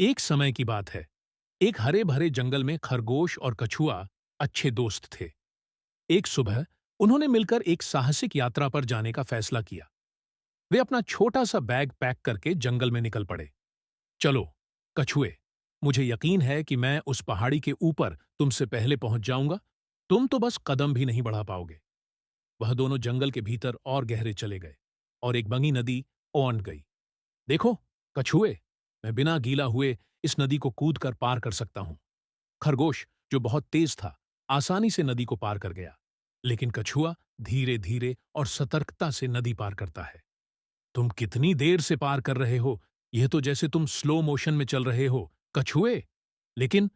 एक समय की बात है। एक हरे भरे जंगल में खरगोश और कछुआ अच्छे दोस्त थे। एक सुबह उन्होंने मिलकर एक साहसिक यात्रा पर जाने का फैसला किया। वे अपना छोटा सा बैग पैक करके जंगल में निकल पड़े। चलो कछुए, मुझे यकीन है कि मैं उस पहाड़ी के ऊपर तुमसे पहले पहुंच जाऊंगा। तुम तो बस कदम भी नहीं बढ़ा पाओगे। वह दोनों जंगल के भीतर और गहरे चले गए और एक बंगी नदी ओंड गई। देखो कछुए, मैं बिना गीला हुए इस नदी को कूद कर पार कर सकता हूं। खरगोश, जो बहुत तेज था, आसानी से नदी को पार कर गया। लेकिन कछुआ धीरे धीरे और सतर्कता से नदी पार करता है। तुम कितनी देर से पार कर रहे हो? यह तो जैसे तुम स्लो मोशन में चल रहे हो, कछुए। लेकिन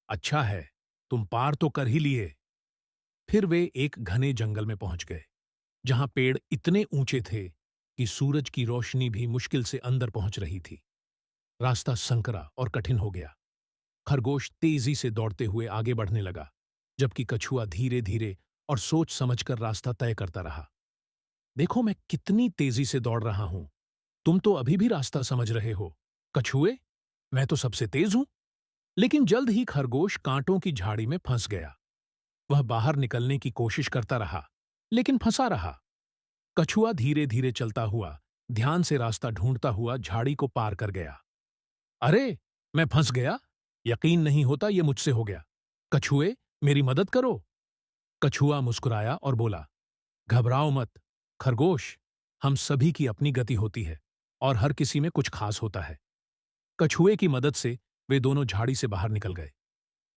अच्छा है, तुम पार तो कर ही लिए। फिर वे एक घने जंगल में पहुंच गए, जहां पेड़ इतने ऊंचे थे कि सूरज की रोशनी भी मुश्किल से अंदर पहुंच रही थी। रास्ता संकरा और कठिन हो गया। खरगोश तेजी से दौड़ते हुए आगे बढ़ने लगा, जबकि कछुआ धीरे धीरे और सोच समझकर रास्ता तय करता रहा। देखो मैं कितनी तेजी से दौड़ रहा हूं, तुम तो अभी भी रास्ता समझ रहे हो। कछुए, मैं तो सबसे तेज हूं। लेकिन जल्द ही खरगोश कांटों की झाड़ी में फंस गया। वह बाहर निकलने की कोशिश करता रहा, लेकिन फंसा रहा। कछुआ धीरे धीरे चलता हुआ, ध्यान से रास्ता ढूंढता हुआ झाड़ी को पार कर गया। अरे, मैं फंस गया। यकीन नहीं होता ये मुझसे हो गया। कछुए, मेरी मदद करो। कछुआ मुस्कुराया और बोला, घबराओ मत खरगोश, हम सभी की अपनी गति होती है और हर किसी में कुछ खास होता है। कछुए की मदद से वे दोनों झाड़ी से बाहर निकल गए।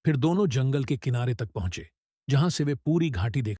फिर दोनों जंगल के किनारे तक पहुंचे, जहां से वे पूरी घाटी देख